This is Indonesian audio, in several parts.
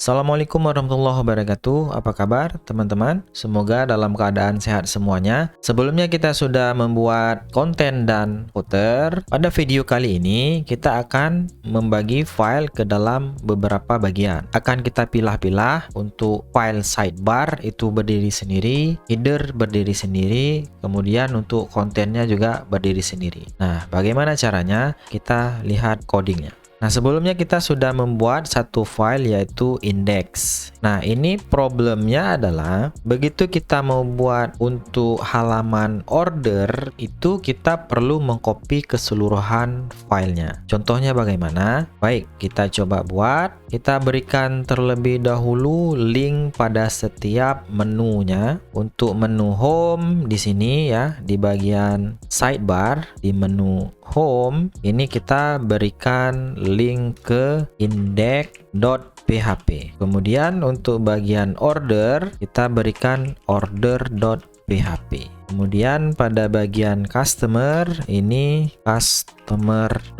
Assalamualaikum warahmatullahi wabarakatuh. Apa kabar teman-teman? Semoga dalam keadaan sehat semuanya. Sebelumnya kita sudah membuat konten dan footer. Pada video kali ini kita akan membagi file ke dalam beberapa bagian. Akan kita pilah-pilah untuk file sidebar itu berdiri sendiri, header berdiri sendiri, kemudian untuk kontennya juga berdiri sendiri. Nah, bagaimana caranya? Kita lihat codingnya. Nah, sebelumnya kita sudah membuat satu file yaitu index. Nah, ini problemnya adalah begitu kita mau buat untuk halaman order itu kita perlu mengcopy keseluruhan filenya. Contohnya bagaimana? Baik, kita coba buat. Kita berikan terlebih dahulu link pada setiap menunya. Untuk menu home di sini ya, di bagian sidebar di menu home ini kita berikan link ke index.php. Kemudian untuk bagian order kita berikan order.php. Kemudian pada bagian customer ini customer.php.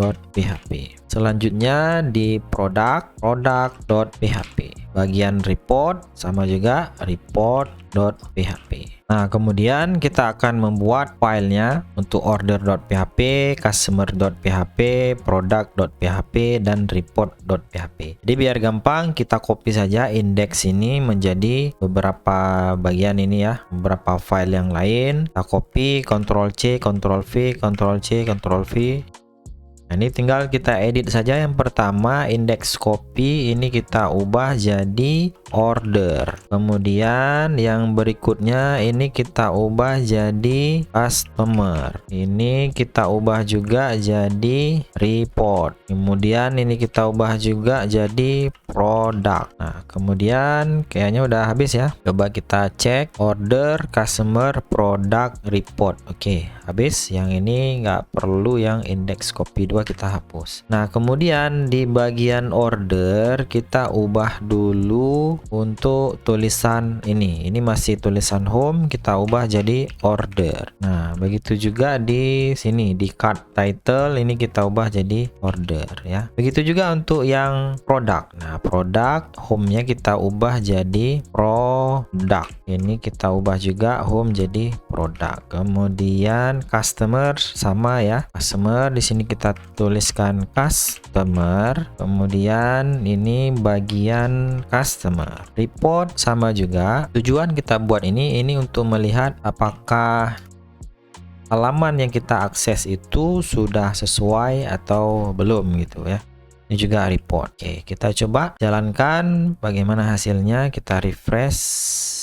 Selanjutnya di product.php. Bagian report sama juga report.php. Nah, kemudian kita akan membuat filenya untuk order.php, customer.php, product.php, dan report.php. Jadi biar gampang kita copy saja index ini menjadi beberapa bagian ini ya, beberapa file yang lain. Kita copy, Ctrl C, Ctrl V, Ctrl C, Ctrl V. Nah, ini tinggal kita edit saja. Yang pertama index copy ini kita ubah jadi order. Kemudian yang berikutnya ini kita ubah jadi customer. Ini kita ubah juga jadi report. Kemudian ini kita ubah juga jadi product. Nah, kemudian kayaknya udah habis ya. Coba kita cek order, customer, product, report. Oke, habis. Yang ini nggak perlu yang index copy 2 kita hapus. Nah, kemudian di bagian order kita ubah dulu untuk tulisan ini. Ini masih tulisan home, kita ubah jadi order. Nah, begitu juga di sini di card title ini kita ubah jadi order ya. Begitu juga untuk yang product. Nah, product home-nya kita ubah jadi product. Ini kita ubah juga home jadi product. Kemudian customer sama ya. Customer di sini kita tuliskan customer. Kemudian ini bagian customer. Report sama juga. Tujuan kita buat ini untuk melihat apakah halaman yang kita akses itu sudah sesuai atau belum gitu ya. Ini juga report. Oke, kita coba jalankan bagaimana hasilnya. Kita refresh.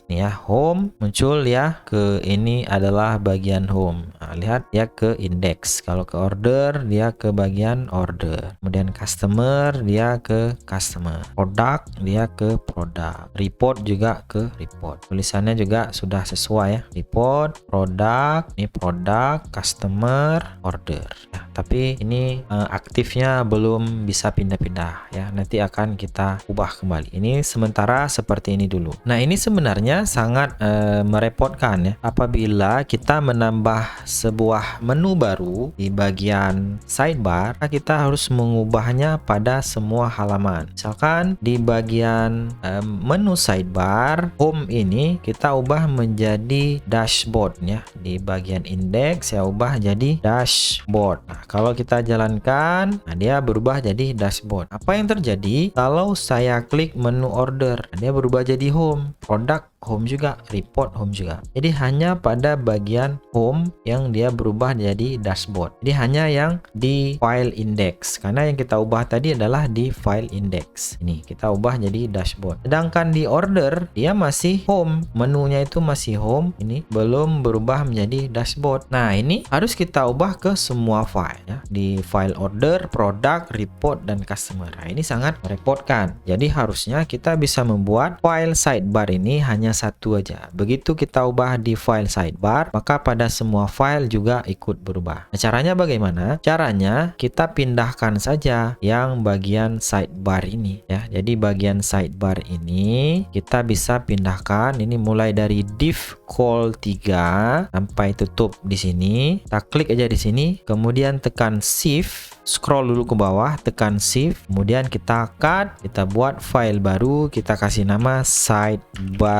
Nih ya, home muncul ya, ke ini adalah bagian home. Nah, lihat ya ke index. Kalau ke order dia ke bagian order. Kemudian customer dia ke customer. Product dia ke product. Report juga ke report. Tulisannya juga sudah sesuai ya. Report, product, ini product, customer, order. Nah, tapi ini aktifnya belum bisa pindah-pindah ya. Nanti akan kita ubah kembali. Ini sementara seperti ini dulu. Nah, ini sebenarnya sangat merepotkan ya apabila kita menambah sebuah menu baru di bagian sidebar. Kita harus mengubahnya pada semua halaman. Misalkan di bagian menu sidebar home ini kita ubah menjadi dashboard ya. Di bagian index saya ubah jadi dashboard. Nah, kalau kita jalankan, nah dia berubah jadi dashboard. Apa yang terjadi kalau saya klik menu order? Nah, dia berubah jadi home, product home juga, report home juga. Jadi hanya pada bagian home yang dia berubah jadi dashboard. Jadi hanya yang di file index. Karena yang kita ubah tadi adalah di file index. Ini kita ubah jadi dashboard. Sedangkan di order dia masih home. Menunya itu masih home. Ini belum berubah menjadi dashboard. Nah, ini harus kita ubah ke semua file ya. Di file order, product, report, dan customer. Nah, ini sangat merepotkan. Jadi harusnya kita bisa membuat file sidebar ini hanya satu aja. Begitu kita ubah di file sidebar, maka pada semua file juga ikut berubah. Nah, caranya bagaimana? Caranya kita pindahkan saja yang bagian sidebar ini ya. Jadi bagian sidebar ini kita bisa pindahkan. Ini mulai dari div call 3 sampai tutup di sini. Kita klik aja di sini, kemudian tekan shift scroll dulu ke bawah, tekan shift, kemudian kita cut, kita buat file baru, kita kasih nama sidebar.php.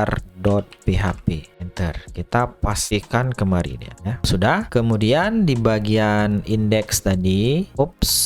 Enter. Kita pastikan kemari dia ya. Sudah. Kemudian di bagian index tadi,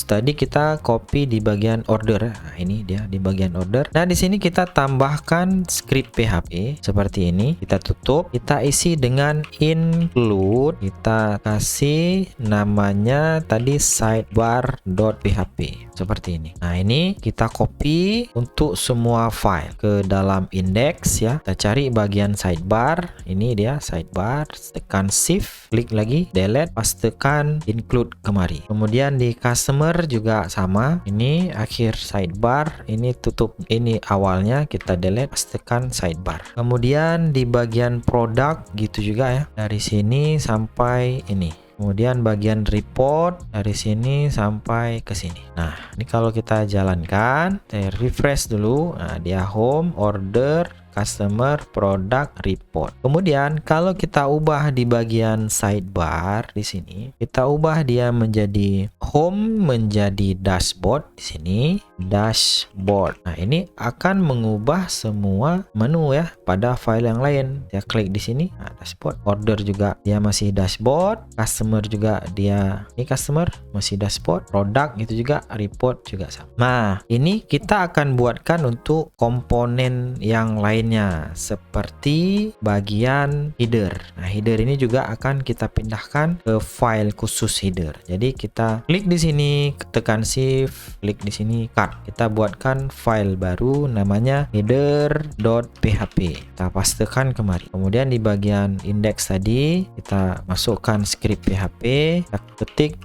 tadi kita copy di bagian order. Nah, ini dia di bagian order. Nah, di sini kita tambahkan script PHP seperti ini. Kita tutup, kita isi dengan include, kita kasih namanya tadi sidebar.php seperti ini. Nah, ini kita copy untuk semua file ke dalam index ya. Kita cari bagian sidebar. Ini dia sidebar, tekan shift, klik lagi, delete, pastekan include kemari. Kemudian di customer juga sama. Ini akhir sidebar, ini tutup, ini awalnya, kita delete, pastekan sidebar. Kemudian di bagian product gitu juga ya. Dari sini sampai ini. Kemudian bagian report dari sini sampai ke sini. Nah, ini kalau kita jalankan, saya refresh dulu. Nah, dia home, order, customer, product, report. Kemudian kalau kita ubah di bagian sidebar di sini, kita ubah dia menjadi home, menjadi dashboard di sini, dashboard. Nah, ini akan mengubah semua menu ya pada file yang lain. Saya klik di sini, nah, dashboard. Order juga dia masih dashboard, customer juga dia ini customer masih dashboard, product itu juga, report juga sama. Nah, ini kita akan buatkan untuk komponen yang lain seperti bagian header. Nah, header ini juga akan kita pindahkan ke file khusus header. Jadi kita klik di sini, tekan shift, klik di sini, cut. Kita buatkan file baru namanya header.php. Kita pastekan kemari. Kemudian di bagian index tadi kita masukkan script PHP, kita ketik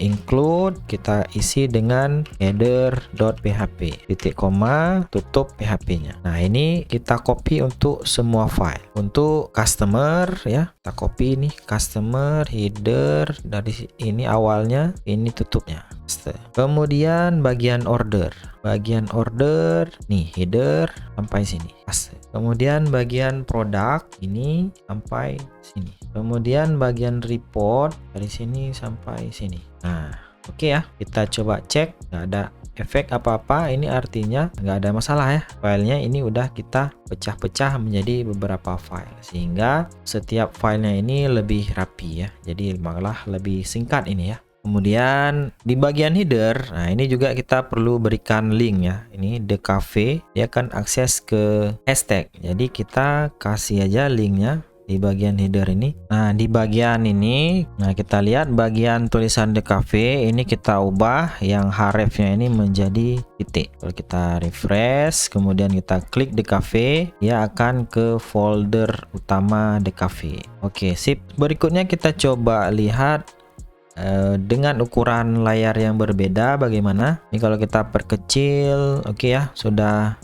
include, kita isi dengan header.php, titik koma, tutup PHP-nya. Nah, ini kita copy untuk semua file. Untuk customer ya, kita copy ini customer, header, dari ini awalnya, ini tutupnya. Kemudian bagian order. Bagian order nih header sampai sini. Kemudian bagian produk ini sampai sini. Kemudian bagian report dari sini sampai sini. Nah, oke ya, kita coba cek, nggak ada efek apa-apa. Ini artinya nggak ada masalah ya. Filenya ini udah kita pecah-pecah menjadi beberapa file, sehingga setiap filenya ini lebih rapi ya. Jadi malah lebih singkat ini ya. Kemudian di bagian header, nah ini juga kita perlu berikan link ya. Ini The Cafe, dia akan akses ke hashtag. Jadi kita kasih aja linknya di bagian header ini. Nah, di bagian ini, nah kita lihat bagian tulisan The Cafe ini kita ubah yang hrefnya ini menjadi titik. Kalau kita refresh, kemudian kita klik The Cafe, dia akan ke folder utama The Cafe. Oke, sip. Berikutnya kita coba lihat dengan ukuran layar yang berbeda bagaimana. Ini kalau kita perkecil, oke ya, sudah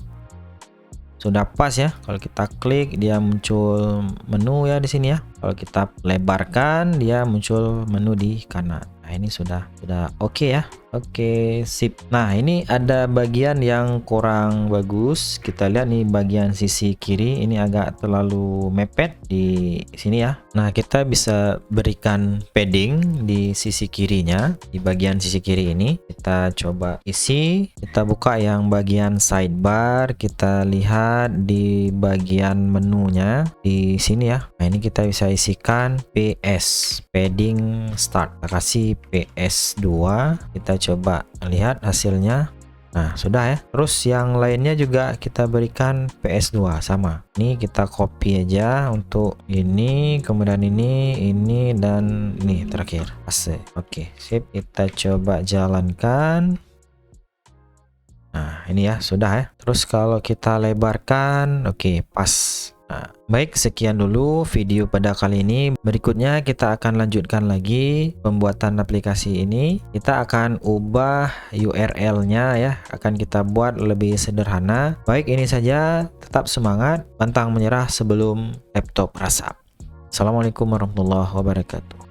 pas ya. Kalau kita klik dia muncul menu ya di sini ya. Kalau kita lebarkan dia muncul menu di kanan. Nah, ini sudah oke ya. Oke, sip. Nah, ini ada bagian yang kurang bagus. Kita lihat nih bagian sisi kiri ini agak terlalu mepet di sini ya. Nah, kita bisa berikan padding di sisi kirinya. Di bagian sisi kiri ini kita coba isi. Kita buka yang bagian sidebar. Kita lihat di bagian menunya di sini ya. Nah, ini kita bisa isikan PS, padding start. Kita kasih PS2. Kita coba lihat hasilnya. Nah, sudah ya. Terus yang lainnya juga kita berikan PS2 sama. Ini kita copy aja untuk ini, kemudian ini dan ini terakhir. Oke, sip. Kita coba jalankan. Nah, ini ya, sudah ya. Terus kalau kita lebarkan, oke, pas. Nah, baik, sekian dulu video pada kali ini. Berikutnya kita akan lanjutkan lagi pembuatan aplikasi ini. Kita akan ubah URL-nya ya, akan kita buat lebih sederhana. Baik, ini saja. Tetap semangat, pantang menyerah sebelum laptop rasap. Assalamualaikum warahmatullahi wabarakatuh.